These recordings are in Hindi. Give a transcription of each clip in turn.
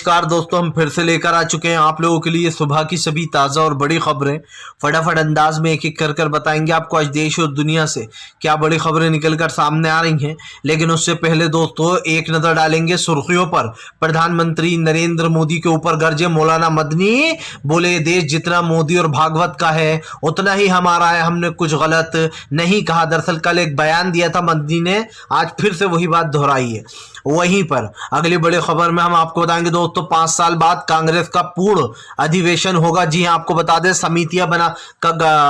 नमस्कार दोस्तों, हम फिर से लेकर आ चुके हैं आप लोगों के लिए सुबह की सभी ताज़ा और बड़ी खबरें। फटाफट अंदाज में एक एक कर कर बताएंगे आपको आज देश और दुनिया से क्या बड़ी खबरें निकल कर सामने आ रही हैं। लेकिन उससे पहले दोस्तों एक नज़र डालेंगे सुर्खियों पर। प्रधानमंत्री नरेंद्र मोदी के ऊपर गरजे मौलाना मदनी, बोले देश जितना मोदी और भागवत का है उतना ही हमारा है, हमने कुछ गलत नहीं कहा। दरअसल कल एक बयान दिया था मदनी ने, आज फिर से वही बात दोहराई है। वहीं पर अगली बड़ी खबर में हम आपको बताएंगे दोस्तों 5 साल बाद कांग्रेस का पूर्ण अधिवेशन होगा। जी हाँ, आपको बता दें समितियां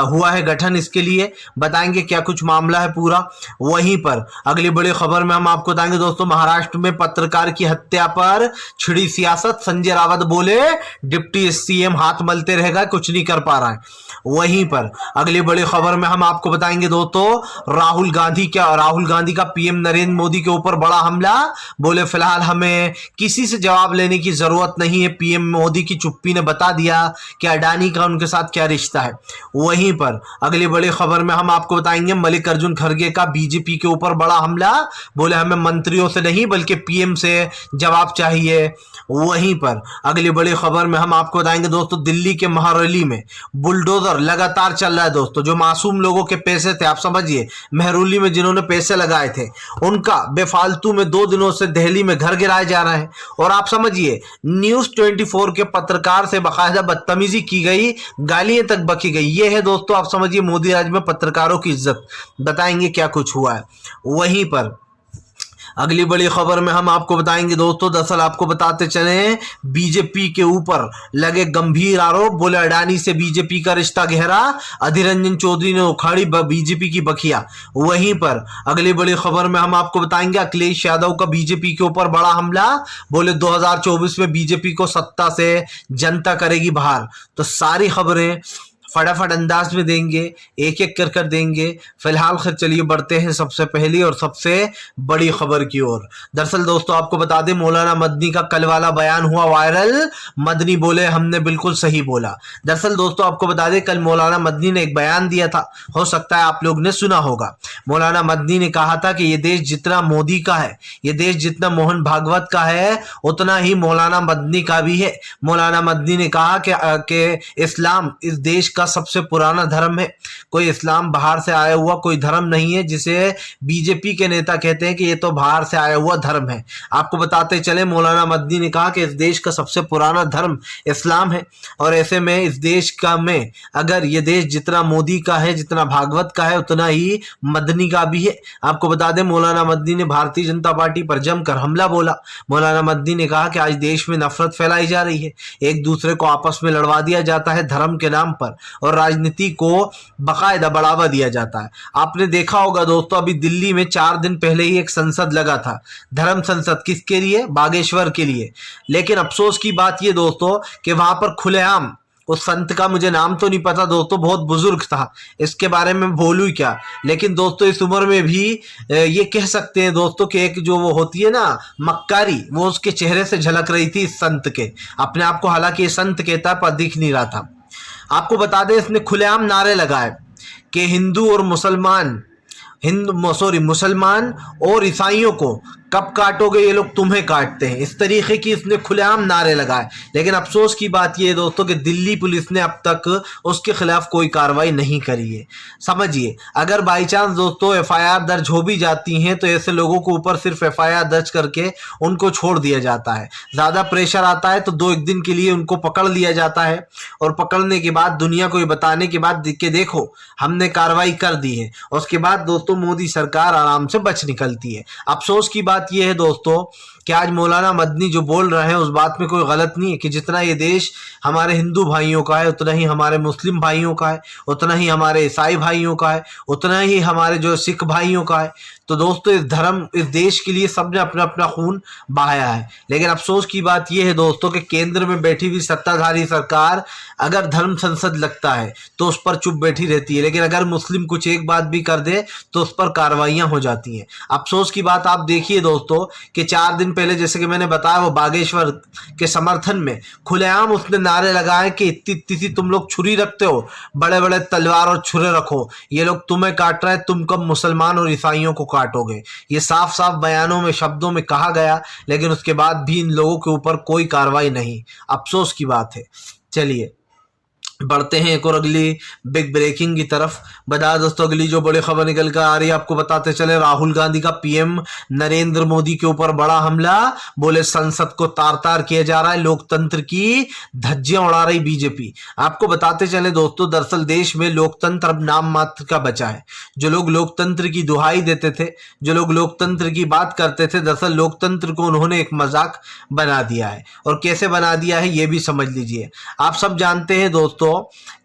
हुआ है गठन, इसके लिए बताएंगे क्या कुछ मामला है पूरा। वहीं पर अगली बड़ी खबर में हम आपको बताएंगे दोस्तों महाराष्ट्र में पत्रकार की हत्या पर छिड़ी सियासत। संजय रावत बोले डिप्टी सीएम हाथ मलते रहेगा, कुछ नहीं कर पा रहा है। वहीं पर अगली बड़ी खबर में हम आपको बताएंगे दोस्तों राहुल गांधी का पीएम नरेंद्र मोदी के ऊपर बड़ा हमला। बोले फिलहाल हमें किसी से जवाब लेने की जरूरत नहीं है, पीएम मोदी की चुप्पी ने बता दिया कि अडानी का उनके साथ क्या रिश्ता है। वहीं पर अगली बड़ी खबर में हम आपको बताएंगे मल्लिकार्जुन खड़गे का बीजेपी के ऊपर बड़ा हमला। बोले हमें मंत्रियों से नहीं बल्कि पीएम से जवाब चाहिए। वहीं पर अगली बड़ी खबर में हम आपको बताएंगे दोस्तों दिल्ली के महरौली में बुलडोजर लगातार चल रहा है दोस्तों। जो मासूम लोगों के पैसे थे, आप समझिए महरौली में जिन्होंने पैसे लगाए थे उनका बेफालतू में 2 दिनों से दिल्ली में घर गिराए जा रहे हैं। और आप समझिए न्यूज 24 के पत्रकार से बाकायदा बदतमीजी की गई, गालियां तक बकी गई। ये है दोस्तों आप समझिए मोदी राज में पत्रकारों की इज्जत। बताएंगे क्या कुछ हुआ है। वहीं पर अगली बड़ी खबर में हम आपको बताएंगे दोस्तों, दरअसल आपको बताते चले बीजेपी के ऊपर लगे गंभीर आरोप। बोले अडानी से बीजेपी का रिश्ता गहरा, अधीर रंजन चौधरी ने उखाड़ी बीजेपी की बखिया। वहीं पर अगली बड़ी खबर में हम आपको बताएंगे अखिलेश यादव का बीजेपी के ऊपर बड़ा हमला। बोले 2024 में बीजेपी को सत्ता से जनता करेगी बाहर। तो सारी खबरें फटाफट अंदाज में देंगे, एक एक कर कर देंगे। फिलहाल खैर चलिए बढ़ते हैं सबसे पहली और सबसे बड़ी खबर की ओर। दरअसल दोस्तों आपको बता दें मौलाना मदनी का कल वाला बयान हुआ वायरल। मदनी बोले हमने बिल्कुल सही बोला। दरअसल दोस्तों आपको बता दें कल मौलाना मदनी ने एक बयान दिया था, हो सकता है आप लोग ने सुना होगा। मौलाना मदनी ने कहा था कि ये देश जितना मोदी का है, ये देश जितना मोहन भागवत का है उतना ही मौलाना मदनी का भी है। मौलाना मदनी ने कहा कि इस्लाम इस देश का सबसे पुराना धर्म है। कोई इस्लाम बाहर से आया हुआ कोई धर्म नहीं है जिसे बीजेपी के नेता कहते हैं कि ये तो बाहर से आया हुआ धर्म है। आपको बताते चले मौलाना मदनी ने कहा कि इस देश का सबसे पुराना धर्म इस्लाम है। और ऐसे में इस देश का में अगर ये देश जितना मोदी का है, जितना भागवत का है, उतना ही मदनी का भी है। आपको बता दें मौलाना मदनी ने भारतीय जनता पार्टी पर जमकर हमला बोला। मौलाना मदनी ने कहा कि आज देश में नफरत फैलाई जा रही है, एक दूसरे को आपस में लड़वा दिया जाता है धर्म के नाम पर और राजनीति को बाकायदा बढ़ावा दिया जाता है। आपने देखा होगा दोस्तों अभी दिल्ली में 4 दिन पहले ही एक संसद लगा था, धर्म संसद। किसके लिए? बागेश्वर के लिए। लेकिन अफसोस की बात ये दोस्तों कि वहां पर खुलेआम, उस संत का मुझे नाम तो नहीं पता दोस्तों, बहुत बुजुर्ग था, इसके बारे में बोलूं क्या। लेकिन दोस्तों इस उम्र में भी ये कह सकते हैं दोस्तों कि एक जो वो होती है ना मक्कारी, वो उसके चेहरे से झलक रही थी इस संत के। अपने आप को हालांकि ये संत कहता पर दिख नहीं रहा था। आपको बता दें इसने खुलेआम नारे लगाए कि हिंदू और मुसलमान और ईसाइयों को कब काटोगे, ये लोग तुम्हें काटते हैं। इस तरीके की इसने खुलेआम नारे लगाए। लेकिन अफसोस की बात यह है दोस्तों कि दिल्ली पुलिस ने अब तक उसके खिलाफ कोई कार्रवाई नहीं करी है। समझिए अगर बाई चांस दोस्तों एफआईआर दर्ज हो भी जाती हैं तो ऐसे लोगों को ऊपर सिर्फ एफआईआर दर्ज करके उनको छोड़ दिया जाता है। ज़्यादा प्रेशर आता है तो 2-1 दिन के लिए उनको पकड़ लिया जाता है और पकड़ने के बाद दुनिया को ये बताने के बाद कि देखो हमने कार्रवाई कर दी है, उसके बाद दोस्तों मोदी सरकार आराम से बच निकलती है। अफसोस की बात यह है दोस्तों कि आज मौलाना मदनी जो बोल रहे हैं उस बात में कोई गलत नहीं है कि जितना ये देश हमारे हिंदू भाइयों का है उतना ही हमारे मुस्लिम भाइयों का है, उतना ही हमारे ईसाई भाइयों का है, उतना ही हमारे जो सिख भाइयों का है। तो दोस्तों इस देश के लिए सबने अपना अपना खून बहाया है। लेकिन अफसोस की बात यह है दोस्तों कि केंद्र में बैठी हुई सत्ताधारी सरकार अगर धर्म संसद लगता है तो उस पर चुप बैठी रहती है, लेकिन अगर मुस्लिम कुछ एक बात भी कर दे तो उस पर कार्रवाइयां हो जाती हैं। अफसोस की बात आप देखिए दोस्तों कि 4 दिन पहले जैसे कि मैंने बताया वो बागेश्वर के समर्थन में खुलेआम उसने नारे लगाए कि इतनी सी तुम लोग छुरी रखते हो, बड़े बड़े तलवार और छुरे रखो, ये लोग तुम्हें काट रहे हैं, तुम कब मुसलमान और ईसाइयों को काटोगे। ये साफ साफ बयानों में, शब्दों में कहा गया, लेकिन उसके बाद भी इन लोगों के ऊपर कोई कार्रवाई नहीं। अफसोस की बात है। चलिए बढ़ते हैं एक और अगली बिग ब्रेकिंग की तरफ। बता दोस्तों, अगली जो बड़ी खबर निकल कर आ रही है, आपको बताते चले, राहुल गांधी का पीएम नरेंद्र मोदी के ऊपर बड़ा हमला। बोले संसद को तार तार किया जा रहा है, लोकतंत्र की धज्जियां उड़ा रही बीजेपी। आपको बताते चले दोस्तों, दरअसल देश में लोकतंत्र अब नाम मात्र का बचा है। जो लोग लोकतंत्र की दुहाई देते थे, जो लोग लोकतंत्र की बात करते थे, दरअसल लोकतंत्र को उन्होंने एक मजाक बना दिया है। और कैसे बना दिया है ये भी समझ लीजिए। आप सब जानते हैं दोस्तों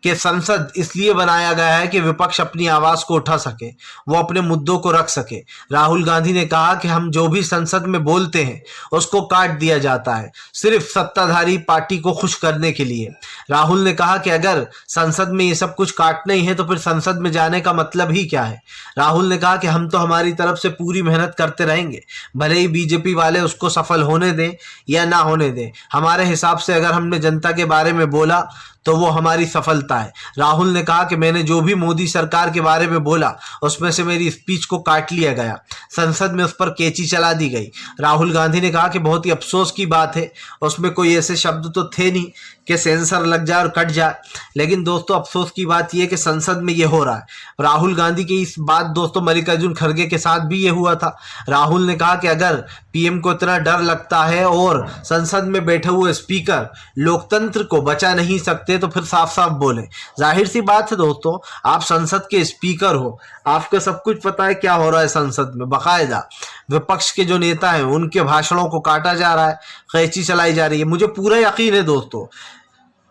कि संसद इसलिए बनाया गया है कि विपक्ष अपनी आवाज को उठा सके, वो अपने मुद्दों को रख सके। राहुल गांधी ने कहा कि हम जो भी संसद में बोलते हैं उसको काट दिया जाता है, सिर्फ सत्ताधारी पार्टी को खुश करने के लिए। राहुल ने कहा कि अगर संसद में ये सब कुछ काटना ही है तो फिर संसद में जाने का मतलब ही क्या है। राहुल ने कहा कि हम तो हमारी तरफ से पूरी मेहनत करते रहेंगे, भले ही बीजेपी वाले उसको सफल होने दें या ना होने दें। हमारे हिसाब से अगर हमने जनता के बारे में बोला तो वो हमारी सफलता है। राहुल ने कहा कि मैंने जो भी मोदी सरकार के बारे में बोला उसमें से मेरी स्पीच को काट लिया गया, संसद में उस पर कैंची चला दी गई। राहुल गांधी ने कहा कि बहुत ही अफसोस की बात है, उसमें कोई ऐसे शब्द तो थे नहीं कि सेंसर लग जाए और कट जाए। लेकिन दोस्तों अफसोस की बात यह है कि संसद में ये हो रहा है। राहुल गांधी की इस बात दोस्तों मल्लिकार्जुन खड़गे के साथ भी ये हुआ था। राहुल ने कहा कि अगर पीएम को इतना डर लगता है और संसद में बैठे हुए स्पीकर लोकतंत्र को बचा नहीं सकते तो फिर साफ साफ बोले। जाहिर सी बात है दोस्तों, आप संसद के स्पीकर हो, आपको सब कुछ पता है क्या हो रहा है संसद में। बाकायदा विपक्ष के जो नेता हैं उनके भाषणों को काटा जा रहा है, कैंची चलाई जा रही है। मुझे पूरा यकीन है दोस्तों,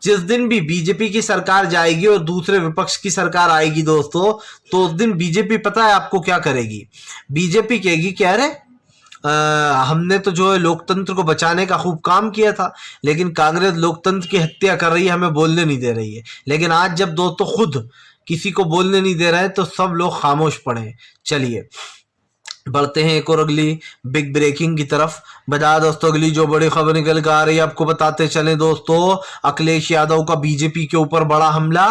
जिस दिन भी बीजेपी की सरकार जाएगी और दूसरे विपक्ष की सरकार आएगी दोस्तों, तो उस दिन बीजेपी पता है आपको क्या करेगी। बीजेपी कहेगी कि अरे हमने तो जो है लोकतंत्र को बचाने का खूब काम किया था, लेकिन कांग्रेस लोकतंत्र की हत्या कर रही है, हमें बोलने नहीं दे रही है। लेकिन आज जब दोस्तों खुद किसी को बोलने नहीं दे रहा है तो सब लोग खामोश पड़े हैं। चलिए बढ़ते हैं एक और अगली बिग ब्रेकिंग की तरफ। बता दोस्तों, अगली जो बड़ी खबर निकल कर आ रही है, आपको बताते चले दोस्तों, अखिलेश यादव का बीजेपी के ऊपर बड़ा हमला।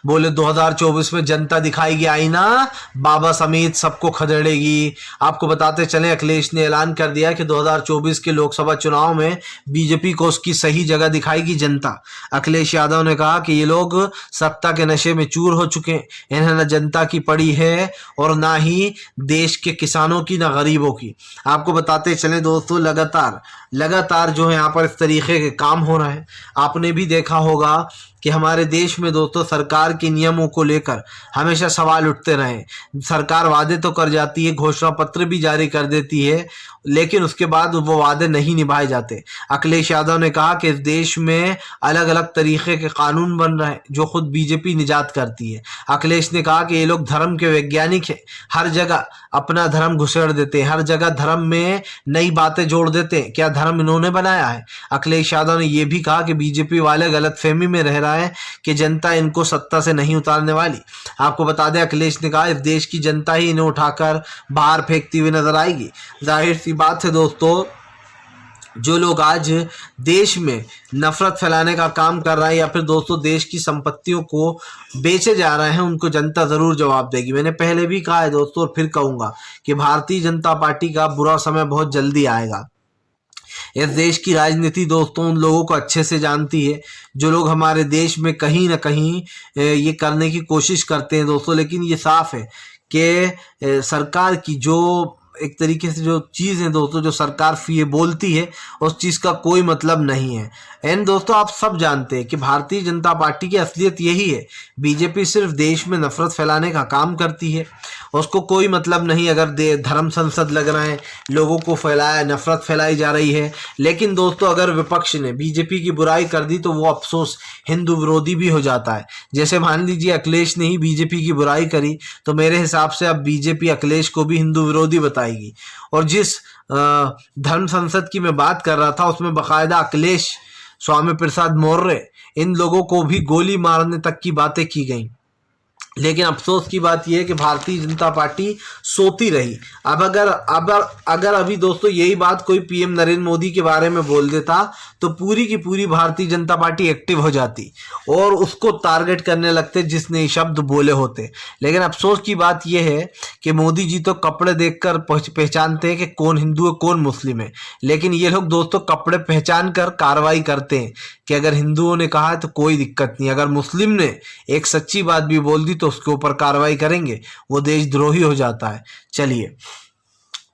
बोले 2024 में जनता दिखाएगी आईना, बाबा समेत सबको खदेड़ेगी। आपको बताते चले, अखिलेश ने ऐलान कर दिया कि 2024 के लोकसभा चुनाव में बीजेपी को उसकी सही जगह दिखाएगी जनता। अखिलेश यादव ने कहा कि ये लोग सत्ता के नशे में चूर हो चुके हैं, इन्हें न जनता की पड़ी है और ना ही देश के किसानों की, ना गरीबों की। आपको बताते चले दोस्तों, लगातार जो है यहाँ पर इस तरीके के काम हो रहे हैं। आपने भी देखा होगा कि हमारे देश में दोस्तों सरकार के नियमों को लेकर हमेशा सवाल उठते रहे। सरकार वादे तो कर जाती है, घोषणा पत्र भी जारी कर देती है, लेकिन उसके बाद वो वादे नहीं निभाए जाते। अखिलेश यादव ने कहा कि इस देश में अलग अलग तरीके के कानून बन रहे हैं जो खुद बीजेपी निजात करती है। अखिलेश ने कहा कि ये लोग धर्म के वैज्ञानिक हैं, हर जगह अपना धर्म घुसेड़ देते हैं, हर जगह धर्म में नई बातें जोड़ देते हैं। क्या धर्म इन्होंने बनाया है? अखिलेश यादव ने यह भी कहा कि बीजेपी वाले गलतफहमी में रह रहा है कि जनता इनको सत्ता से नहीं उतारने वाली। आपको बता दें, अखिलेश ने कहा इस देश की जनता ही इन्हें उठाकर बाहर फेंकती हुई नजर आएगी। जाहिर सी बात है दोस्तों, जो लोग आज देश में नफरत फैलाने का काम कर रहे हैं या फिर दोस्तों देश की संपत्तियों को बेचे जा रहे हैं, उनको जनता जरूर जवाब देगी। मैंने पहले भी कहा है दोस्तों और फिर कहूंगा कि भारतीय जनता पार्टी का बुरा समय बहुत जल्दी आएगा। इस देश की राजनीति दोस्तों उन लोगों को अच्छे से जानती है जो लोग हमारे देश में कहीं ना कहीं ये करने की कोशिश करते हैं दोस्तों। लेकिन ये साफ है कि सरकार की जो एक तरीके से जो चीज़ है दोस्तों, जो सरकार ये बोलती है उस चीज़ का कोई मतलब नहीं है। एंड दोस्तों आप सब जानते हैं कि भारतीय जनता पार्टी की असलियत यही है। बीजेपी सिर्फ देश में नफरत फैलाने का काम करती है, उसको कोई मतलब नहीं अगर धर्म संसद लग रहा है, लोगों को फैलाया, नफरत फैलाई जा रही है। लेकिन दोस्तों अगर विपक्ष ने बीजेपी की बुराई कर दी तो वो अफसोस हिंदू विरोधी भी हो जाता है। जैसे मान लीजिए अखिलेश ने ही बीजेपी की बुराई करी तो मेरे हिसाब से अब बीजेपी अखिलेश को भी हिंदू विरोधी बताएगी। और जिस धर्म संसद की मैं बात कर रहा था उसमें बाकायदा अखिलेश, स्वामी प्रसाद मौर्य, इन लोगों को भी गोली मारने तक की बातें की गई। लेकिन अफसोस की बात यह है कि भारतीय जनता पार्टी सोती रही। अब अगर अभी दोस्तों यही बात कोई पीएम नरेंद्र मोदी के बारे में बोल देता तो पूरी की पूरी भारतीय जनता पार्टी एक्टिव हो जाती और उसको टारगेट करने लगते जिसने ये शब्द बोले होते। लेकिन अफसोस की बात यह है कि मोदी जी तो कपड़े देखकर पहचानते हैं कि कौन हिंदू है कौन मुस्लिम है, लेकिन ये लोग दोस्तों कपड़े पहचान कर कार्रवाई करते हैं कि अगर हिंदुओं ने कहा है तो कोई दिक्कत नहीं, अगर मुस्लिम ने एक सच्ची बात भी बोल दी तो उसके ऊपर कार्रवाई करेंगे, वो देशद्रोही हो जाता है। चलिए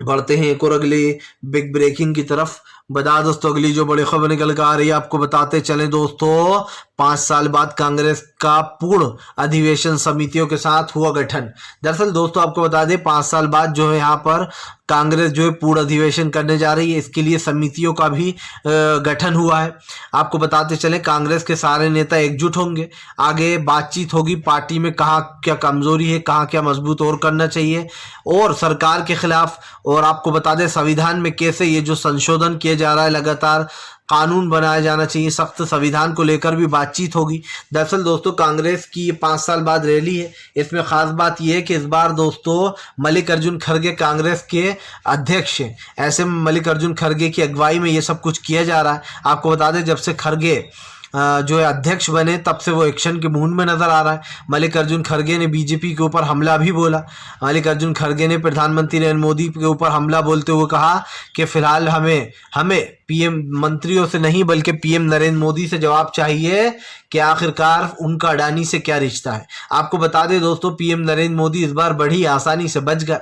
बढ़ते हैं एक और अगली बिग ब्रेकिंग की तरफ। बता दोस्तों अगली जो बड़ी खबर निकल कर आ रही है आपको बताते चलें दोस्तों। 5 साल बाद कांग्रेस का पूर्ण अधिवेशन समितियों के साथ हुआ गठन। दरअसल दोस्तों आपको बता दें 5 साल बाद जो है यहाँ पर कांग्रेस जो है पूर्ण अधिवेशन करने जा रही है, इसके लिए समितियों का भी गठन हुआ है। आपको बताते चलें कांग्रेस के सारे नेता एकजुट होंगे, आगे बातचीत होगी पार्टी में कहाँ क्या कमजोरी है, कहाँ क्या मजबूत और करना चाहिए और सरकार के खिलाफ। और आपको बता दें संविधान में कैसे ये जो संशोधन किया जा रहा है, लगातार कानून बनाया जाना चाहिए, सख्त संविधान को लेकर भी बातचीत होगी। दरअसल दोस्तों कांग्रेस की ये 5 साल बाद रैली है, इसमें खास बात यह है कि इस बार दोस्तों मल्लिकार्जुन खड़गे कांग्रेस के अध्यक्ष हैं। ऐसे में मल्लिकार्जुन खड़गे की अगुवाई में ये सब कुछ किया जा रहा है। आपको बता दें जब से खड़गे जो है अध्यक्ष बने तब से वो एक्शन के मूड में नजर आ रहा है। मल्लिकार्जुन खड़गे ने बीजेपी के ऊपर हमला भी बोला। मल्लिकार्जुन खड़गे ने प्रधानमंत्री नरेंद्र मोदी के ऊपर हमला बोलते हुए कहा कि फिलहाल हमें पीएम मंत्रियों से नहीं बल्कि पीएम नरेंद्र मोदी से जवाब चाहिए कि आखिरकार उनका अडानी से क्या रिश्ता है। आपको बता दें दोस्तों पीएम नरेंद्र मोदी इस बार बड़ी आसानी से बच गए।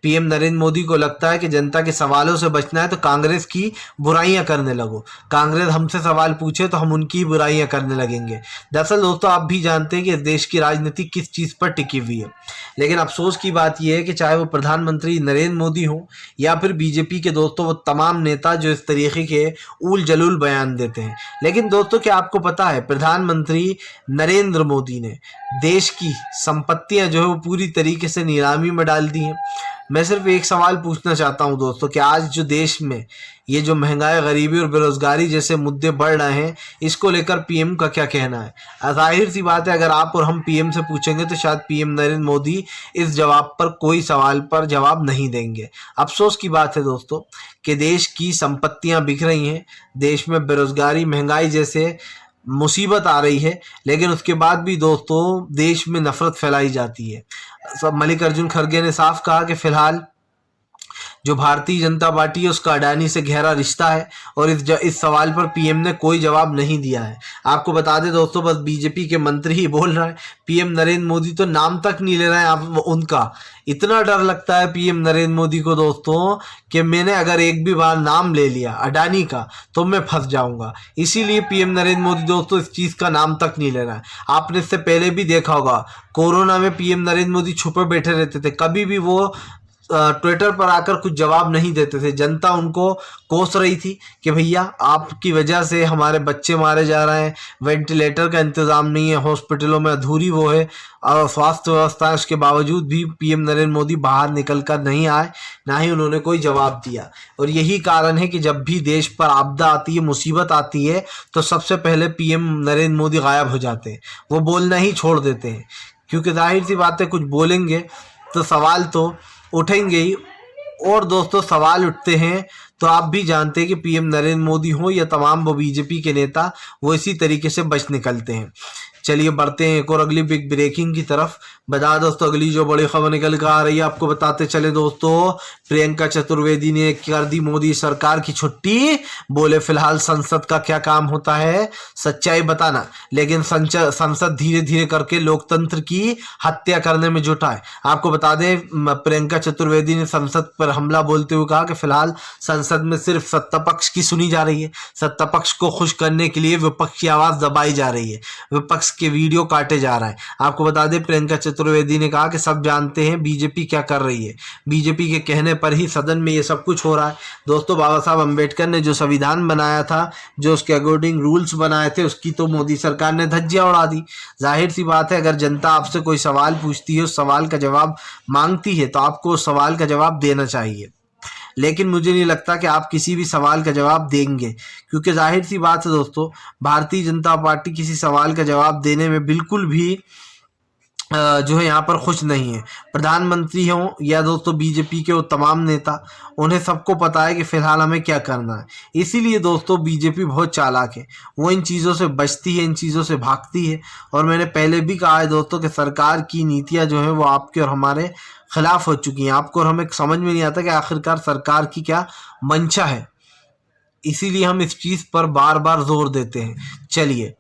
पीएम नरेंद्र मोदी को लगता है कि जनता के सवालों से बचना है तो कांग्रेस की बुराइयां करने लगो, कांग्रेस हमसे सवाल पूछे तो हम उनकी बुराइयां करने लगेंगे। दरअसल दोस्तों आप भी जानते हैं कि इस देश की राजनीति किस चीज पर टिकी हुई है, लेकिन अफसोस की बात यह है कि चाहे वो प्रधानमंत्री नरेंद्र मोदी हो या फिर बीजेपी के दोस्तों वो तमाम नेता जो इस तरीके के उल जलूल बयान देते हैं। लेकिन दोस्तों क्या आपको पता है प्रधानमंत्री नरेंद्र मोदी ने देश की संपत्तियां जो है वो पूरी तरीके से नीलामी में डाल दी हैं। मैं सिर्फ एक सवाल पूछना चाहता हूं दोस्तों कि आज जो देश में ये जो महंगाई, गरीबी और बेरोजगारी जैसे मुद्दे बढ़ रहे हैं, इसको लेकर पीएम का क्या कहना है। जाहिर सी बात है अगर आप और हम पीएम से पूछेंगे तो शायद पीएम नरेंद्र मोदी इस जवाब पर कोई सवाल पर जवाब नहीं देंगे। अफसोस की बात है दोस्तों कि देश की संपत्तियां बिक रही हैं, देश में बेरोजगारी, महंगाई जैसे मुसीबत आ रही है, लेकिन उसके बाद भी दोस्तों देश में नफरत फैलाई जाती है। सब मल्लिकार्जुन खड़गे ने साफ कहा कि फिलहाल जो भारतीय जनता पार्टी है उसका अडानी से गहरा रिश्ता है और इस सवाल पर पीएम ने कोई जवाब नहीं दिया है। आपको बता दें दोस्तों बस बीजेपी के मंत्री ही बोल रहा है, पीएम नरेंद्र मोदी तो नाम तक नहीं ले रहे हैं। आप उनका इतना डर लगता है पीएम नरेंद्र मोदी को दोस्तों कि मैंने अगर एक भी बार नाम ले लिया अडानी का तो मैं फंस जाऊंगा, इसीलिए पीएम नरेंद्र मोदी दोस्तों इस चीज का नाम तक नहीं ले रहा है। आपने इससे पहले भी देखा होगा कोरोना में पीएम नरेंद्र मोदी छुपे बैठे रहते थे, कभी भी वो ट्विटर पर आकर कुछ जवाब नहीं देते थे। जनता उनको कोस रही थी कि भैया आपकी वजह से हमारे बच्चे मारे जा रहे हैं, वेंटिलेटर का इंतजाम नहीं है, हॉस्पिटलों में अधूरी वो है और स्वास्थ्य व्यवस्था है, उसके बावजूद भी पीएम नरेंद्र मोदी बाहर निकल कर नहीं आए, ना ही उन्होंने कोई जवाब दिया। और यही कारण है कि जब भी देश पर आपदा आती है, मुसीबत आती है, तो सबसे पहले पीएम नरेंद्र मोदी गायब हो जाते हैं, वो बोलना ही छोड़ देते हैं, क्योंकि जाहिर सी बात है कुछ बोलेंगे तो सवाल तो उठेंगे ही। और दोस्तों सवाल उठते हैं तो आप भी जानते हैं कि पीएम नरेंद्र मोदी हो या तमाम वो बीजेपी के नेता, वो इसी तरीके से बच निकलते हैं। चलिए बढ़ते हैं एक और अगली बिग ब्रेकिंग की तरफ। बता दोस्तों अगली जो बड़ी खबर निकल कर आ रही है आपको बताते चले दोस्तों, प्रियंका चतुर्वेदी ने कर दी मोदी सरकार की छुट्टी, बोले फिलहाल संसद का क्या काम होता है सच्चाई बताना, लेकिन संसद धीरे धीरे करके लोकतंत्र की हत्या करने में जुटा है। आपको बता दें प्रियंका चतुर्वेदी ने संसद पर हमला बोलते हुए कहा कि फिलहाल संसद में सिर्फ सत्ता पक्ष की सुनी जा रही है, सत्ता पक्ष को खुश करने के लिए विपक्ष की आवाज दबाई जा रही है, विपक्ष के वीडियो काटे जा रहा है। आपको बता दें प्रियंका चतुर्वेदी ने कहा कि सब जानते हैं बीजेपी क्या कर रही है, बीजेपी के कहने पर ही सदन में ये सब कुछ हो रहा है। दोस्तों बाबा साहब अम्बेडकर ने जो संविधान बनाया था, जो उसके अकॉर्डिंग रूल्स बनाए थे, उसकी तो मोदी सरकार ने धज्जियां उड़ा दी। जाहिर सी बात है अगर जनता आपसे कोई सवाल पूछती है, उस सवाल का जवाब मांगती है, तो आपको उस सवाल का जवाब देना चाहिए। लेकिन मुझे नहीं लगता कि आप किसी भी सवाल का जवाब देंगे, क्योंकि जाहिर सी बात है दोस्तों भारतीय जनता पार्टी किसी सवाल का जवाब देने में बिल्कुल भी जो है यहाँ पर खुश नहीं है। प्रधानमंत्री हों या दोस्तों बीजेपी के वो तमाम नेता, उन्हें सबको पता है कि फ़िलहाल हमें क्या करना है। इसीलिए दोस्तों बीजेपी बहुत चालाक है, वो इन चीज़ों से बचती है, इन चीज़ों से भागती है। और मैंने पहले भी कहा है दोस्तों कि सरकार की नीतियाँ जो है वो आपके और हमारे खिलाफ हो चुकी हैं। आपको और हमें समझ में नहीं आता कि आखिरकार सरकार की क्या मंशा है, इसीलिए हम इस चीज़ पर बार बार जोर देते हैं। चलिए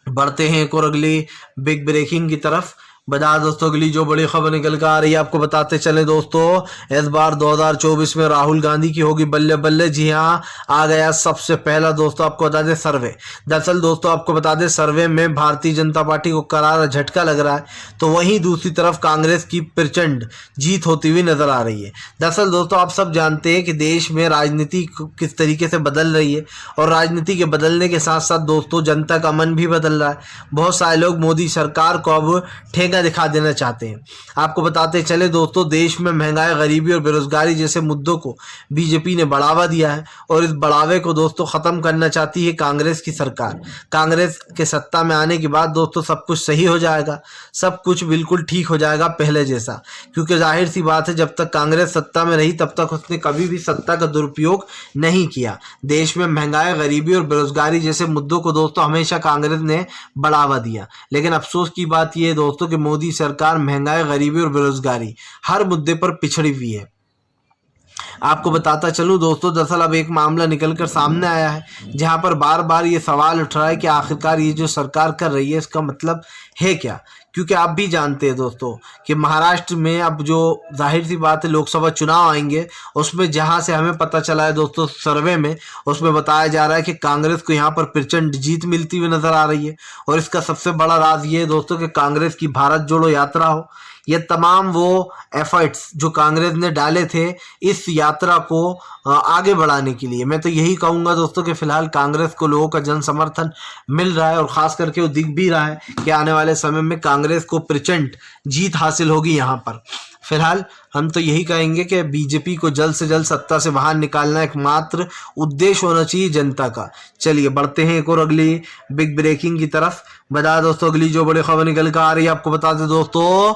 बढ़ते हैं एक और अगली बिग ब्रेकिंग की तरफ। बता दोस्तों अगली जो बड़ी खबर निकल कर आ रही है आपको बताते चले दोस्तों, इस बार 2024 में राहुल गांधी की होगी बल्ले बल्ले। जी हाँ, आ गया सबसे पहला दोस्तों आपको बता दें सर्वे। दरअसल दोस्तों आपको बता दें सर्वे में भारतीय जनता पार्टी को करारा झटका लग रहा है, तो वहीं दूसरी तरफ कांग्रेस की प्रचंड जीत होती हुई नजर आ रही है। दरअसल दोस्तों आप सब जानते हैं कि देश में राजनीति किस तरीके से बदल रही है, और राजनीति के बदलने के साथ साथ दोस्तों जनता का मन भी बदल रहा है। बहुत सारे लोग मोदी सरकार को अब ठेका दिखा देना चाहते हैं। आपको बताते चले दोस्तों, देश में महंगाई, गरीबी और बेरोजगारी जैसे मुद्दों को बीजेपी ने बढ़ावा दिया है, और इस बढ़ावे को दोस्तों खत्म करना चाहती है कांग्रेस की सरकार। कांग्रेस के सत्ता में आने के बाद दोस्तों सब कुछ सही हो जाएगा, सब कुछ बिल्कुल ठीक हो जाएगा पहले जैसा, क्योंकि जाहिर सी बात है जब तक कांग्रेस सत्ता में रही तब तक उसने कभी भी सत्ता का दुरुपयोग नहीं किया। देश में महंगाई, गरीबी और बेरोजगारी जैसे मुद्दों को दोस्तों हमेशा कांग्रेस ने बढ़ावा दिया। लेकिन अफसोस की बात यह है दोस्तों कि मोदी सरकार महंगाई, गरीबी और बेरोजगारी हर मुद्दे पर पिछड़ी हुई है। आपको बताता चलूं दोस्तों, दरअसल अब एक मामला निकलकर सामने आया है जहां पर बार बार ये सवाल उठ रहा है कि आखिरकार ये जो सरकार कर रही है इसका मतलब है क्या। क्योंकि आप भी जानते हैं दोस्तों कि महाराष्ट्र में अब जो जाहिर सी बात है लोकसभा चुनाव आएंगे, उसमें जहां से हमें पता चला है दोस्तों सर्वे में, उसमें बताया जा रहा है कि कांग्रेस को यहां पर प्रचंड जीत मिलती हुई नजर आ रही है। और इसका सबसे बड़ा राज ये है दोस्तों कि कांग्रेस की भारत जोड़ो यात्रा हो, ये तमाम वो एफर्ट्स जो कांग्रेस ने डाले थे इस यात्रा को आगे बढ़ाने के लिए, मैं तो यही कहूँगा दोस्तों कि फिलहाल कांग्रेस को लोगों का जन समर्थन मिल रहा है, और ख़ास करके वो दिख भी रहा है कि आने वाले समय में कांग्रेस को प्रचंड जीत हासिल होगी यहाँ पर। फिलहाल हम तो यही कहेंगे कि बीजेपी को जल्द से जल्द सत्ता से बाहर निकालना एकमात्र उद्देश्य होना चाहिए जनता का। चलिए बढ़ते हैं एक और अगली बिग ब्रेकिंग की तरफ। बता दोस्तों अगली जो बड़ी खबर निकल कर आ रही है आपको बता दें दोस्तों,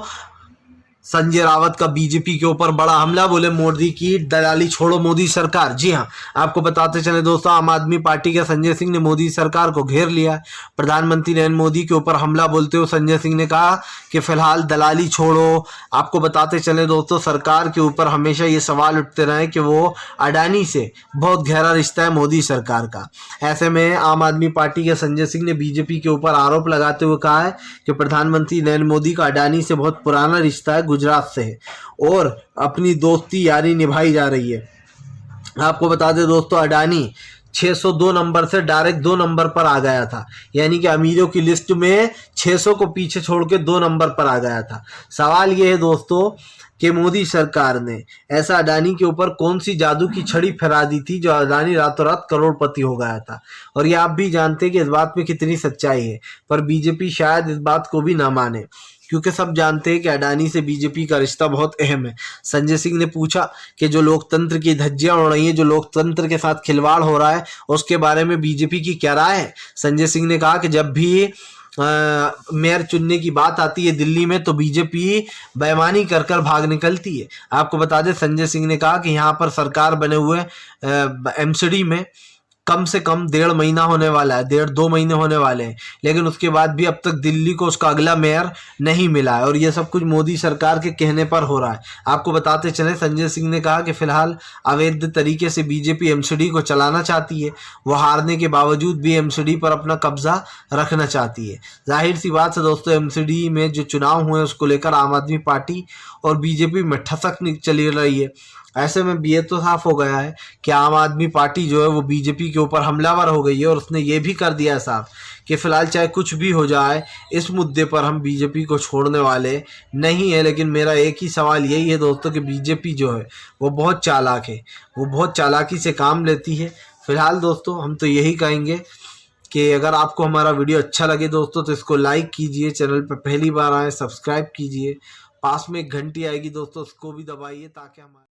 संजय रावत का बीजेपी के ऊपर बड़ा हमला, बोले मोदी की दलाली छोड़ो मोदी सरकार। जी हां, आपको बताते चले दोस्तों, आम आदमी पार्टी के संजय सिंह ने मोदी सरकार को घेर लिया। प्रधानमंत्री नरेंद्र मोदी के ऊपर हमला बोलते हुए संजय सिंह ने कहा कि फिलहाल दलाली छोड़ो। आपको बताते चले दोस्तों, सरकार के ऊपर हमेशा ये सवाल उठते रहे कि वो अडानी से बहुत गहरा रिश्ता है मोदी सरकार का। ऐसे में आम आदमी पार्टी के संजय सिंह ने बीजेपी के ऊपर आरोप लगाते हुए कहा है कि प्रधानमंत्री नरेंद्र मोदी का अडानी से बहुत पुराना रिश्ता है, गुजरात से है, और अपनी दोस्ती यारी निभाई जा रही है। आपको बता दें दोस्तों, अडानी 602 नंबर से डायरेक्ट 2 नंबर पर आ गया था, यानी कि अमीरों की लिस्ट में 600 को पीछे छोड़ के 2 नंबर पर आ गया था। सवाल यह है दोस्तों कि मोदी सरकार ने ऐसा अडानी के ऊपर कौन सी जादू की छड़ी फहरा दी थी जो अडानी रातों रात करोड़पति हो गया था। और ये आप भी जानते हैं कि इस बात में कितनी सच्चाई है, पर बीजेपी शायद इस बात को भी ना माने, क्योंकि सब जानते हैं कि अडानी से बीजेपी का रिश्ता बहुत अहम है। संजय सिंह ने पूछा कि जो लोकतंत्र की धज्जियां उड़ रही हैं, जो लोकतंत्र के साथ खिलवाड़ हो रहा है, उसके बारे में बीजेपी की क्या राय है। संजय सिंह ने कहा कि जब भी मेयर चुनने की बात आती है दिल्ली में तो बीजेपी बेईमानी कर कर भाग निकलती है। आपको बता दें संजय सिंह ने कहा कि यहाँ पर सरकार बने हुए एमसीडी में कम से कम 1.5 महीना होने वाला है, 1.5-2 महीने होने वाले हैं, लेकिन उसके बाद भी अब तक दिल्ली को उसका अगला मेयर नहीं मिला है, और ये सब कुछ मोदी सरकार के कहने पर हो रहा है। आपको बताते चले संजय सिंह ने कहा कि फिलहाल अवैध तरीके से बीजेपी एमसीडी को चलाना चाहती है, वो हारने के बावजूद भी एमसीडी पर अपना कब्जा रखना चाहती है। जाहिर सी बात है दोस्तों, एमसीडी में जो चुनाव हुए उसको लेकर आम आदमी पार्टी और बीजेपी में ठसक चली रही है। ऐसे में ये तो साफ हो गया है कि आम आदमी पार्टी जो है वो बीजेपी के ऊपर हमलावर हो गई है, और उसने ये भी कर दिया है साफ कि फिलहाल चाहे कुछ भी हो जाए इस मुद्दे पर हम बीजेपी को छोड़ने वाले नहीं है। लेकिन मेरा एक ही सवाल यही है दोस्तों कि बीजेपी जो है वो बहुत चालाक है, वो बहुत चालाकी से काम लेती है। फिलहाल दोस्तों हम तो यही कहेंगे कि अगर आपको हमारा वीडियो अच्छा लगे दोस्तों तो इसको लाइक कीजिए, चैनल पर पहली बार आए सब्सक्राइब कीजिए, पास में एक घंटी आएगी दोस्तों उसको भी दबाइए ताकि हमारे